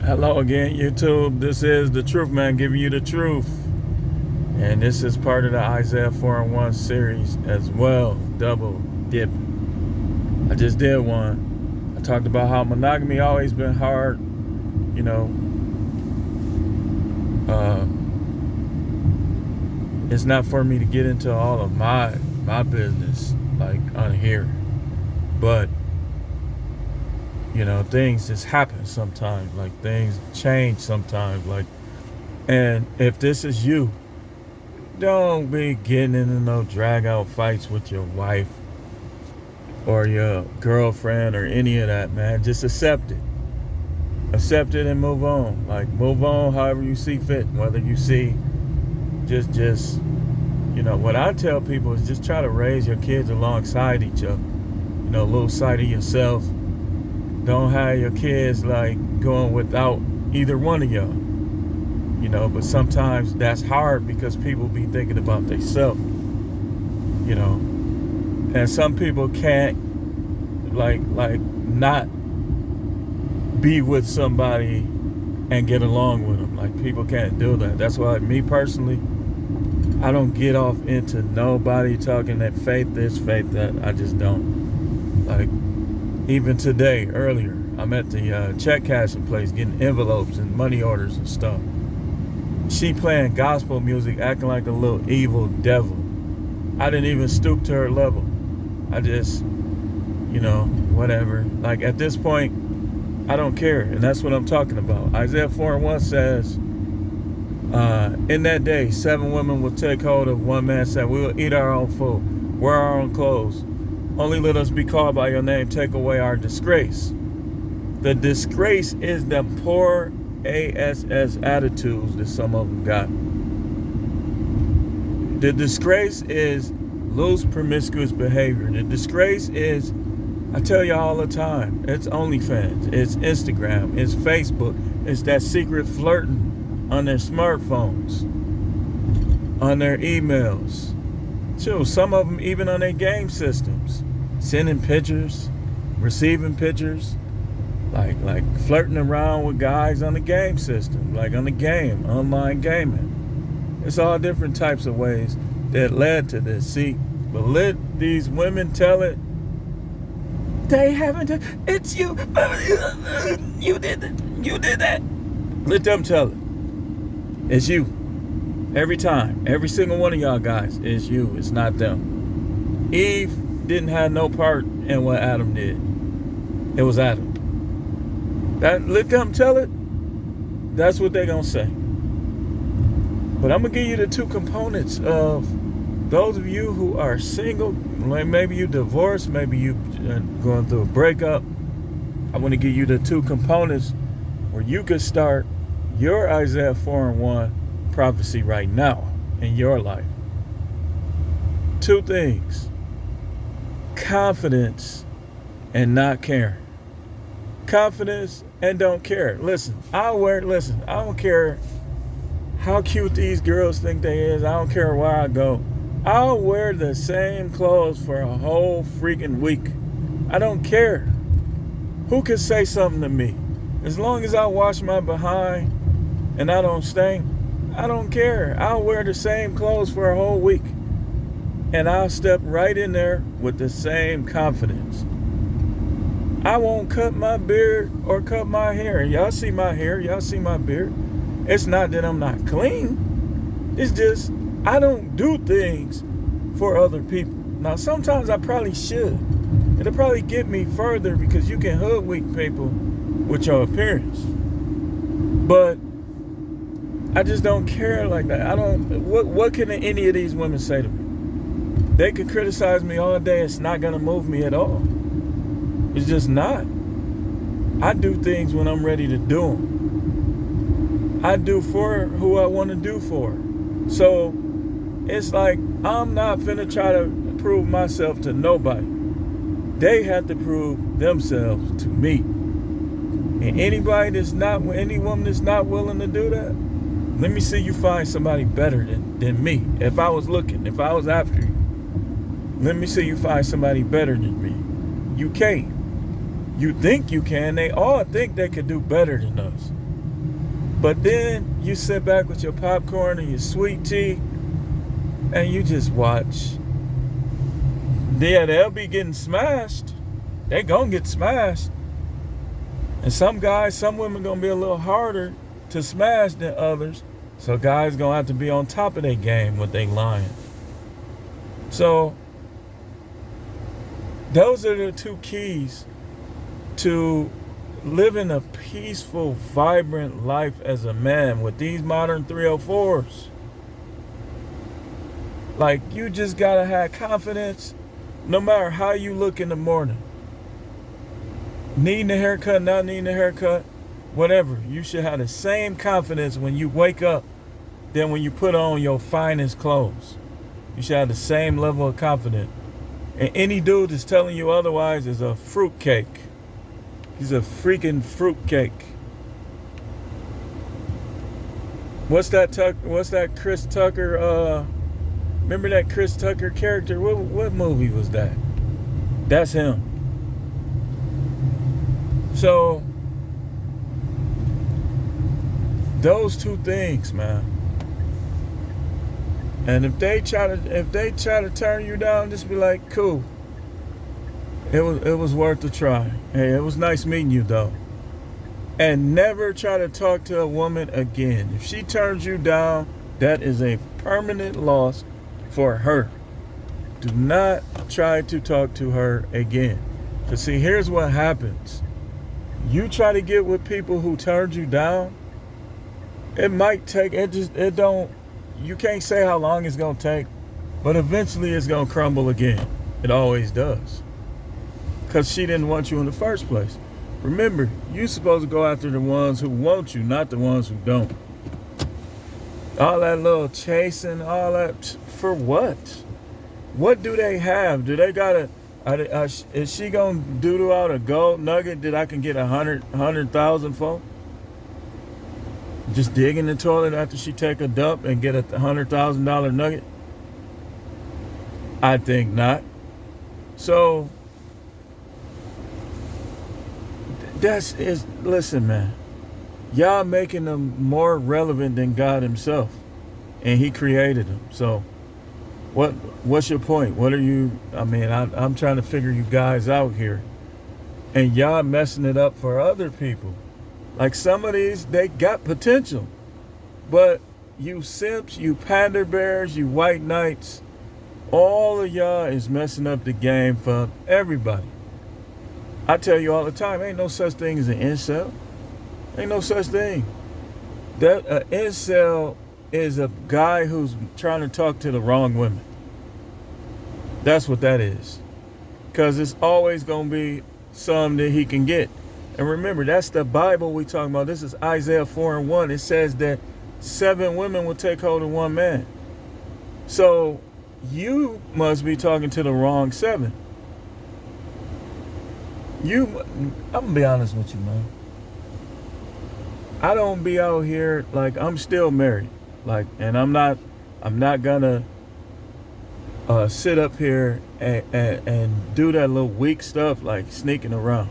Hello again, YouTube. This is the Truth Man giving you the truth. And this is part of the Isaiah 4 and 1 series as well. Double dip. I just did one. I talked about how monogamy always been hard. You know, it's not for me to get into all of my business like on here. But things just happen sometimes. Like things change sometimes. And if this is you, don't be getting into no drag out fights with your wife or your girlfriend or any of that, man. Just accept it. Accept it and move on. Like move on however you see fit. Whether you see just what I tell people is just try to raise your kids alongside each other. Lose sight of yourself. Don't have your kids like going without either one of y'all. But sometimes that's hard because people be thinking about themselves. And some people can't like not be with somebody and get along with them. Like people can't do that. That's why me personally, I don't get off into nobody talking that faith this, faith that. I just don't. Like even today, earlier, I'm at the check cashing place getting envelopes and money orders and stuff. She playing gospel music, acting like a little evil devil. I didn't even stoop to her level. I just, whatever. Like at this point, I don't care. And that's what I'm talking about. Isaiah 4 and 1 says, in that day, 7 women will take hold of one man, saying, we will eat our own food, wear our own clothes. Only let us be called by your name, take away our disgrace. The disgrace is the poor ASS attitudes that some of them got. The disgrace is loose, promiscuous behavior. The disgrace is, I tell you all the time, it's OnlyFans, it's Instagram, it's Facebook, it's that secret flirting on their smartphones, on their emails. Shoot, some of them even on their game systems, sending pictures, receiving pictures, like flirting around with guys on the game system, like on the game, online gaming. It's all different types of ways that led to this. See, but let these women tell it. They haven't. It's you. You did it. You did that. Let them tell it. It's you. Every time. Every single one of y'all guys is you. It's not them. Eve didn't have no part in what Adam did. It was Adam. Let them tell it. That's what they're going to say. But I'm going to give you the 2 components of those of you who are single. Like maybe you divorced. Maybe you going through a breakup. I want to give you the 2 components where you could start your Isaiah 4 and 1 prophecy right now in your life. 2 things: confidence and not caring. Confidence and don't care. Listen, I don't care how cute these girls think they is. I don't care where I go. I'll wear the same clothes for a whole freaking week. I don't care who can say something to me. As long as I wash my behind and I don't stink, I don't care. I'll wear the same clothes for a whole week. And I'll step right in there with the same confidence. I won't cut my beard or cut my hair. Y'all see my hair. Y'all see my beard. It's not that I'm not clean. It's just I don't do things for other people. Now, sometimes I probably should. It'll probably get me further because you can hoodwink people with your appearance. But I just don't care like that. What can any of these women say to me? They can criticize me all day. It's not going to move me at all. It's just not. I do things when I'm ready to do them. I do for who I want to do for. So it's like I'm not finna try to prove myself to nobody. They have to prove themselves to me. And any woman that's not willing to do that, let me see you find somebody better than me. If I was looking, if I was after you, let me see you find somebody better than me. You can't. You think you can. They all think they could do better than us. But then you sit back with your popcorn and your sweet tea and you just watch. Yeah, they'll be getting smashed. They gonna get smashed. And some guys, some women gonna be a little harder to smash than others. So guys gonna have to be on top of their game with they lying. So those are the two keys to living a peaceful, vibrant life as a man with these modern 304s. Like, you just gotta have confidence no matter how you look in the morning. Needing a haircut, not needing a haircut, whatever. You should have the same confidence when you wake up than when you put on your finest clothes. You should have the same level of confidence. And any dude that's telling you otherwise is a fruitcake. He's a freaking fruitcake. What's that Chris Tucker, remember that Chris Tucker character? What movie was that? That's him. So those two things, man. And if they try to turn you down, just be like, cool. It was worth a try. Hey, it was nice meeting you though. And never try to talk to a woman again. If she turns you down, that is a permanent loss for her. Do not try to talk to her again. Because see, here's what happens. You try to get with people who turned you down, it might take, you can't say how long it's going to take, but eventually it's going to crumble again. It always does. Because she didn't want you in the first place. Remember, you're supposed to go after the ones who want you, not the ones who don't. All that little chasing, all that, for what? What do they have? Do they got is she going to doodle out a gold nugget that I can get 100,000 for? Just dig in the toilet after she take a dump and get a $100,000 nugget? I think not. So listen, man. Y'all making them more relevant than God himself. And he created them. So what's your point? I'm trying to figure you guys out here. And y'all messing it up for other people. Like some of these, they got potential. But you simps, you pander bears, you white knights, all of y'all is messing up the game for everybody. I tell you all the time, ain't no such thing as an incel. Ain't no such thing. That an incel is a guy who's trying to talk to the wrong women. That's what that is. Because it's always going to be some that he can get. And remember, that's the Bible we talking about. This is Isaiah 4:1. It says that 7 women will take hold of 1 man. So you must be talking to the wrong 7. I'm gonna be honest with you, man. I don't be out here, like, I'm still married, like, and I'm not gonna sit up here and do that little weak stuff like sneaking around.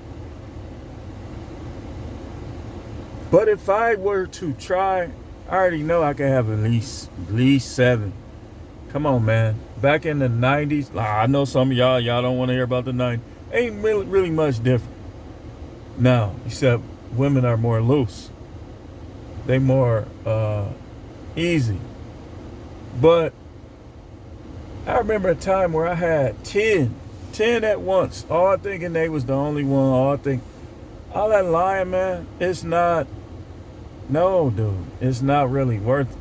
But if I were to try, I already know I can have at least 7. Come on, man. Back in the 90s, I know some of y'all don't want to hear about the 90s. Ain't really much different now, except women are more loose. They more easy. But I remember a time where I had 10 at once, all thinking they was the only one, all that lying, man, it's not. No, dude, it's not really worth it.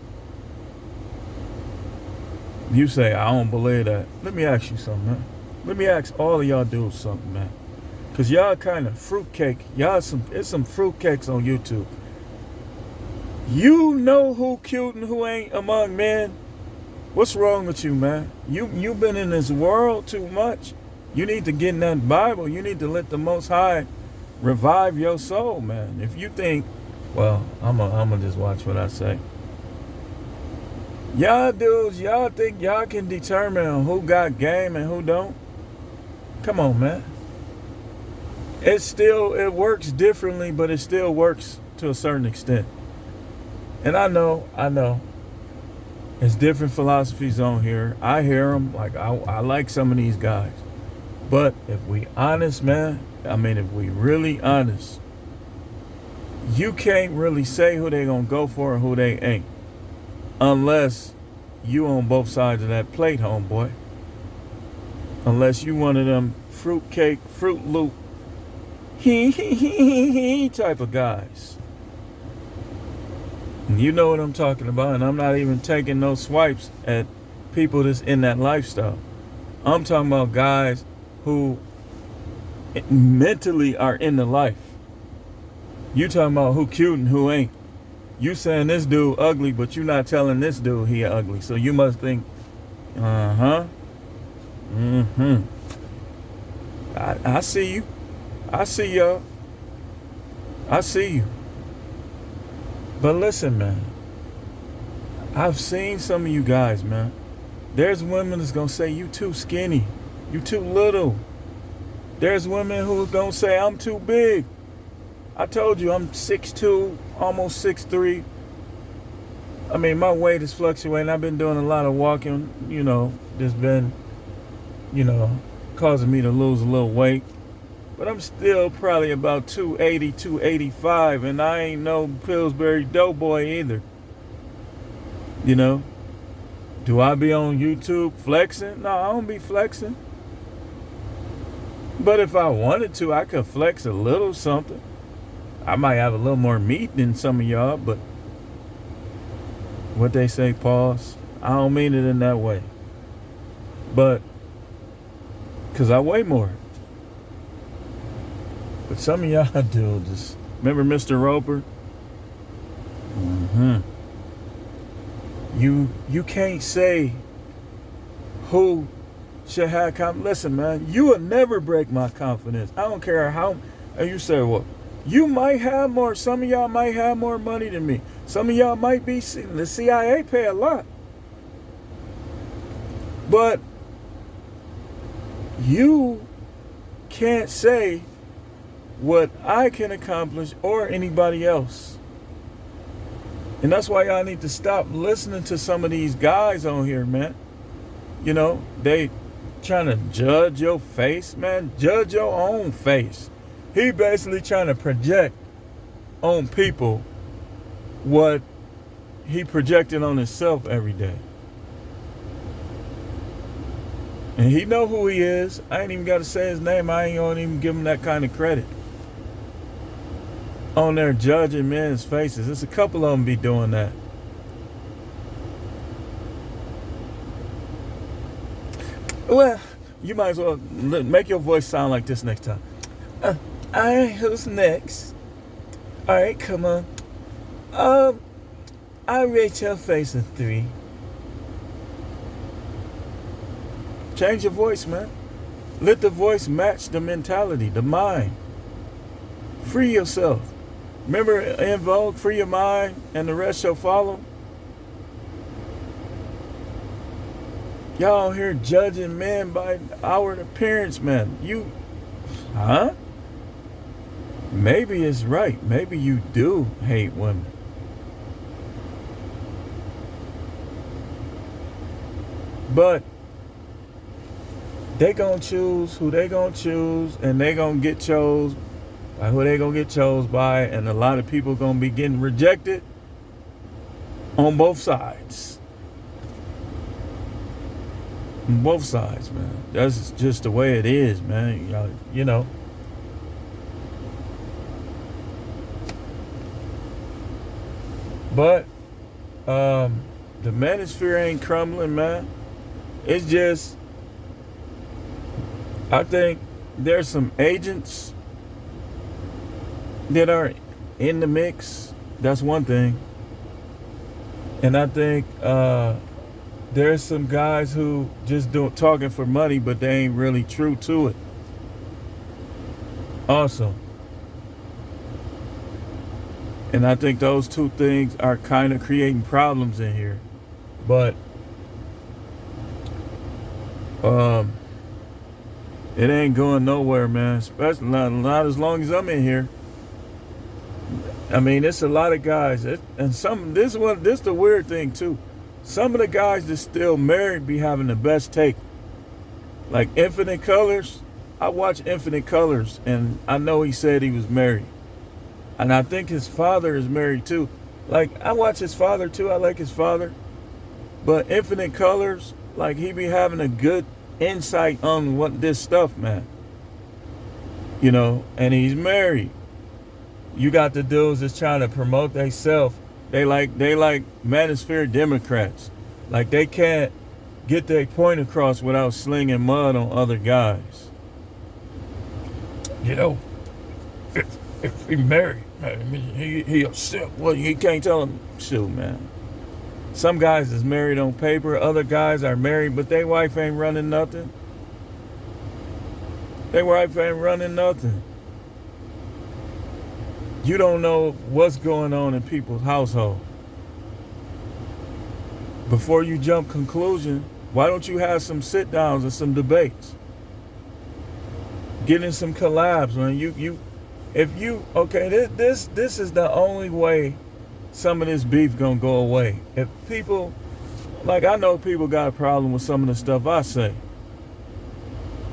You say, I don't believe that. Let me ask you something, man. Let me ask all of y'all dudes something, man. Because y'all kind of fruitcake. It's some fruitcakes on YouTube. You know who cute and who ain't among men? What's wrong with you, man? You been in this world too much. You need to get in that Bible. You need to let the Most High revive your soul, man. If you think, well, I'm gonna just watch what I say. Y'all dudes, y'all think y'all can determine who got game and who don't? Come on, man. It works differently, but it still works to a certain extent. And I know, there's different philosophies on here. I hear them. Like I like some of these guys, but if we honest, man, I mean, if we really honest, you can't really say who they gonna go for and who they ain't, unless you on both sides of that plate, homeboy. Unless you one of them fruitcake, Fruit Loop, he type of guys. And you know what I'm talking about, and I'm not even taking no swipes at people that's in that lifestyle. I'm talking about guys who mentally are in the life. You talking about who cute and who ain't. You saying this dude ugly, but you not telling this dude he ugly. So you must think, uh-huh. Mm-hmm. I see you. I see y'all. I see you. But listen, man. I've seen some of you guys, man. There's women that's going to say you too skinny. You too little. There's women who going to say I'm too big. I told you I'm 6'2", almost 6'3". I mean, my weight is fluctuating. I've been doing a lot of walking, there's been, causing me to lose a little weight. But I'm still probably about 280, 285, and I ain't no Pillsbury Doughboy either. Do I be on YouTube flexing? No, I don't be flexing. But if I wanted to, I could flex a little something. I might have a little more meat than some of y'all, but what they say, pause. I don't mean it in that way. But, because I weigh more. But some of y'all do just, remember Mr. Roper? Mm-hmm. You can't say who should have confidence. Listen, man, you will never break my confidence. I don't care how, and you say, well, you might have more, some of y'all might have more money than me. Some of y'all might be, the CIA pay a lot. But you can't say what I can accomplish or anybody else. And that's why y'all need to stop listening to some of these guys on here, man. They trying to judge your face, man. Judge your own face. He basically trying to project on people what he projected on himself every day. And he know who he is. I ain't even got to say his name. I ain't gonna even give him that kind of credit. On there judging men's faces. There's a couple of them be doing that. Well, you might as well make your voice sound like this next time. All right, who's next? All right, come on. I rate your face a 3. Change your voice, man. Let the voice match the mentality, the mind. Free yourself. Remember in Vogue, free your mind and the rest shall follow? Y'all here judging men by outward appearance, man. Maybe it's right. Maybe you do hate women. But they gonna choose who they gonna choose, and they gonna get chose by who they gonna get chose by, and a lot of people gonna be getting rejected on both sides. On both sides, man. That's just the way it is, man. But the manosphere ain't crumbling, man. It's just, I think there's some agents that are in the mix. That's one thing. And I think there's some guys who just talking for money, but they ain't really true to it. Also. And I think those two things are kind of creating problems in here. But it ain't going nowhere, man. Especially not as long as I'm in here. I mean, it's a lot of guys, and this the weird thing too. Some of the guys that still married be having the best take. Like Infinite Colors, I watch Infinite Colors, and I know he said he was married, and I think his father is married too. Like I watch his father too. I like his father, but Infinite Colors, like he be having a good insight on what this stuff, man. And he's married. You got the dudes that's trying to promote themselves. They like manosphere Democrats. Like they can't get their point across without slinging mud on other guys. If he married, he upset. Well, he can't tell him. Shoot, man. Some guys is married on paper. Other guys are married, but their wife ain't running nothing. Their wife ain't running nothing. You don't know what's going on in people's household. Before you jump conclusion, why don't you have some sit downs and some debates? Get in some collabs, man. This is the only way some of this beef gonna go away. If people, like I know people got a problem with some of the stuff I say.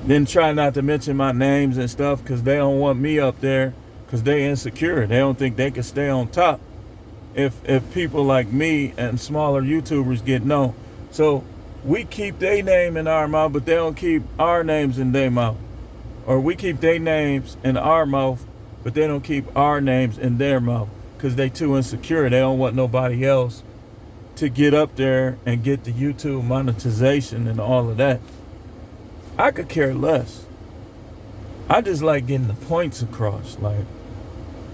Then try not to mention my names and stuff because they don't want me up there because they insecure. They don't think they can stay on top if people like me and smaller YouTubers get known. So we keep their name in our mouth, but they don't keep our names in their mouth. Or we keep their names in our mouth, but they don't keep our names in their mouth because they too insecure. They don't want nobody else to get up there and get the YouTube monetization and all of that. I could care less. I just like getting the points across,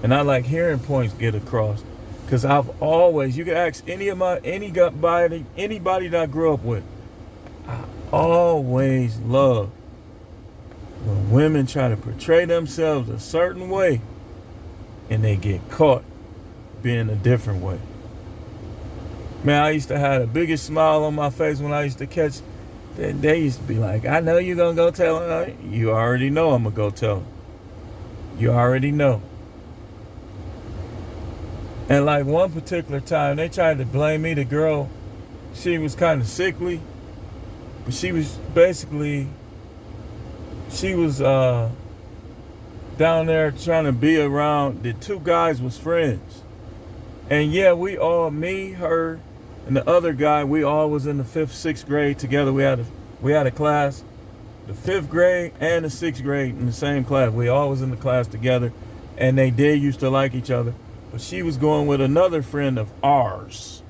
and I like hearing points get across, because I've always, you can ask anybody that I grew up with, I always love when women try to portray themselves a certain way and they get caught being a different way. Man, I used to have the biggest smile on my face when I used to catch. They used to be like, I know you're going to go tell her. You already know I'm going to go tell her. You already know. And like one particular time, they tried to blame me. The girl, she was kind of sickly. But she was down there trying to be around. The two guys was friends. And yeah, we all, me, her, and the other guy, we all was in the 5th, 6th grade together. We had a class, the 5th grade and the 6th grade in the same class. We all was in the class together, and they did used to like each other. But she was going with another friend of ours.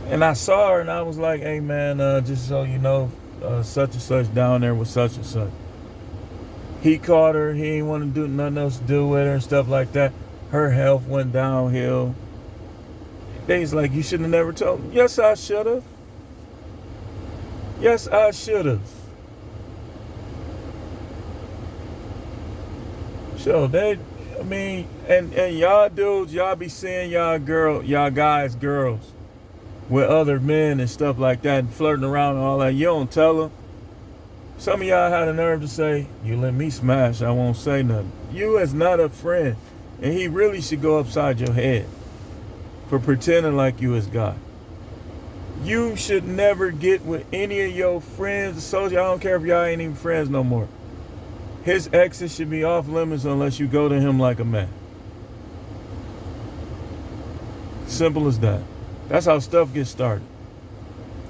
And I saw her, and I was like, hey, man, just so you know, such and such down there with such and such. He caught her. He didn't want to do nothing else to do with her and stuff like that. Her health went downhill. They's like, you shouldn't have never told me. Yes, I should have. Yes, I should have. So and y'all dudes, y'all be seeing y'all guys, girls with other men and stuff like that and flirting around and all that. You don't tell them. Some of y'all had the nerve to say, you let me smash, I won't say nothing. You is not a friend. And he really should go upside your head for pretending like you his guy. You should never get with any of your friends, associates. I don't care if y'all ain't even friends no more. His exes should be off limits unless you go to him like a man. Simple as that. That's how stuff gets started.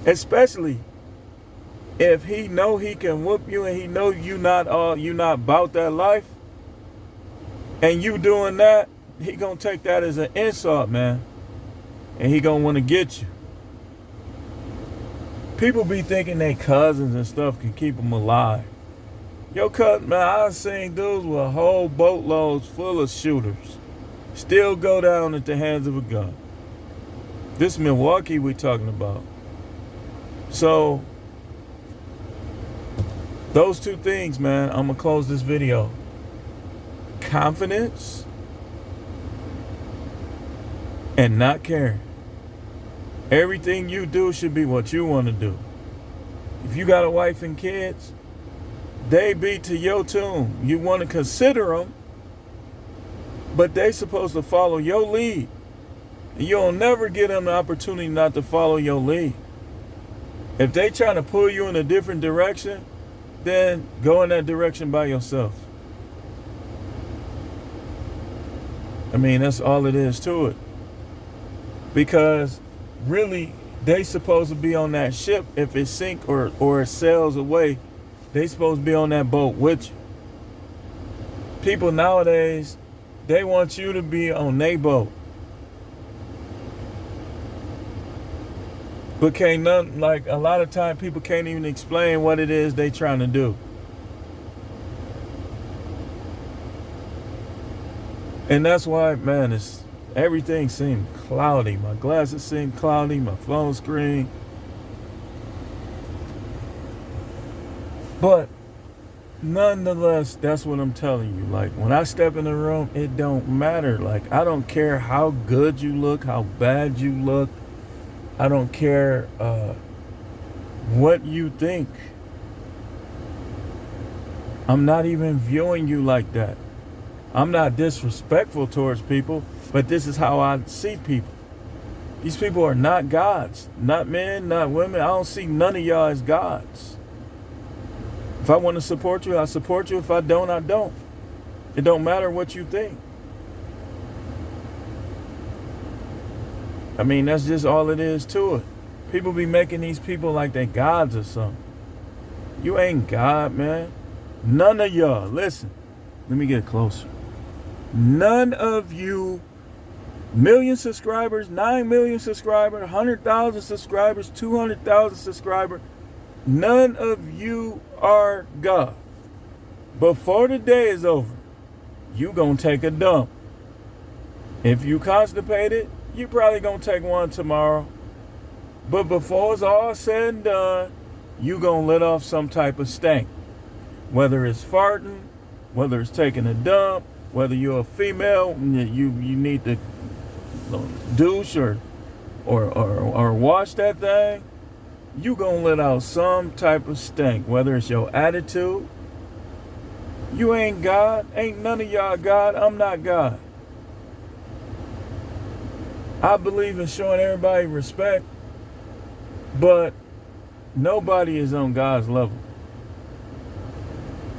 Especially if he know he can whoop you and he know you not about that life, and you doing that, he gonna take that as an insult, man. And he gonna want to get you. People be thinking they cousins and stuff can keep them alive. Yo, cousin, man, I've seen dudes with whole boatloads full of shooters still go down at the hands of a gun. This Milwaukee we talking about. So, those two things, man, I'm gonna close this video. Confidence and not caring. Everything you do should be what you want to do. If you got a wife and kids, they be to your tune. You want to consider them, But they supposed to follow your lead. You'll never get them the opportunity not to follow your lead. If they trying to pull you in a different direction, then go in that direction by yourself. I mean, that's all it is to it. Because really, they supposed to be on that ship. If it sink or it sails away, they supposed to be on that boat with you. People nowadays, they want you to be on their boat. But can't none, like a lot of time people can't even explain what it is they trying to do. And that's why, man, everything seemed cloudy. My glasses seemed cloudy, my phone screen. But nonetheless, that's what I'm telling you. Like, when I step in the room, it don't matter. Like, I don't care how good you look, how bad you look. I don't care what you think. I'm not even viewing you like that. I'm not disrespectful towards people, but this is how I see people. These people are not gods, not men, not women. I don't see none of y'all as gods. If I want to support you, I support you. If I don't, I don't. It don't matter what you think. I mean, that's just all it is to it. People be making these people like they gods or something. You ain't God, man. None of y'all. Listen, let me get closer. None of you, 1 million subscribers, 9 million subscribers, 100,000 subscribers, 200,000 subscribers, none of you are God. Before the day is over, you gonna take a dump. If you constipated, you probably gonna take one tomorrow. But before it's all said and done, you gonna let off some type of stank. Whether it's farting, whether it's taking a dump, whether you're a female, you need to douche or wash that thing, you gonna let out some type of stank. Whether it's your attitude, you ain't God. Ain't none of y'all God. I'm not God. I believe in showing everybody respect, but nobody is on God's level.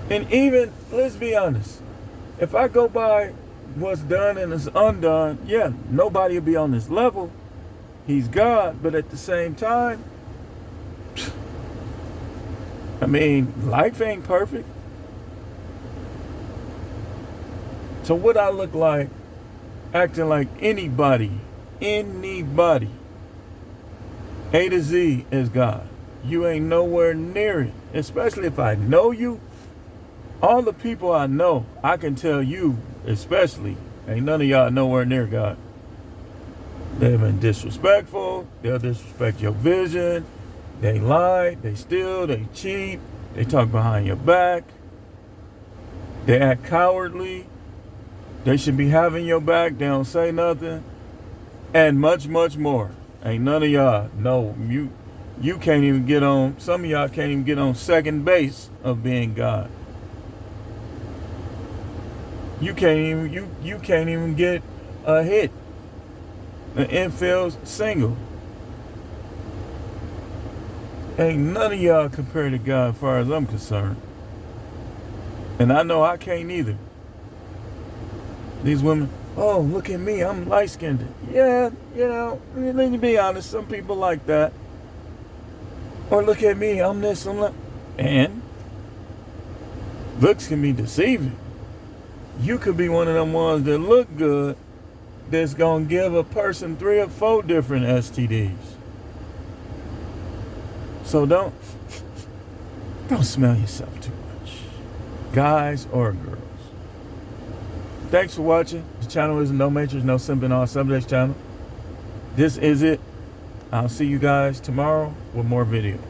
And even, let's be honest, if I go by what's done and is undone, yeah, nobody will be on this level. He's God, but at the same time, I mean, life ain't perfect. So what I look like acting like anybody, A to Z is God. You ain't nowhere near it. Especially if I know you. All the people I know, I can tell you, especially, ain't none of y'all nowhere near God. They've been disrespectful. They'll disrespect your vision. They lie. They steal. They cheat. They talk behind your back. They act cowardly. They should be having your back. They don't say nothing. And much, much more. Ain't none of y'all. No, you can't even get on. Some of y'all can't even get on second base of being God. You can't even get a hit, an infield single. Ain't none of y'all compared to God as far as I'm concerned. And I know I can't either. These women, oh, look at me, I'm light-skinned. Yeah, let me be honest, some people like that. Or look at me, I'm this, I'm that. And looks can be deceiving. You could be one of them ones that look good that's going to give a person 3 or 4 different STDs. So don't smell yourself too much, guys or girls. Thanks for watching. The channel is No Matrix, No Simping, All Subjects channel. This is it. I'll see you guys tomorrow with more videos.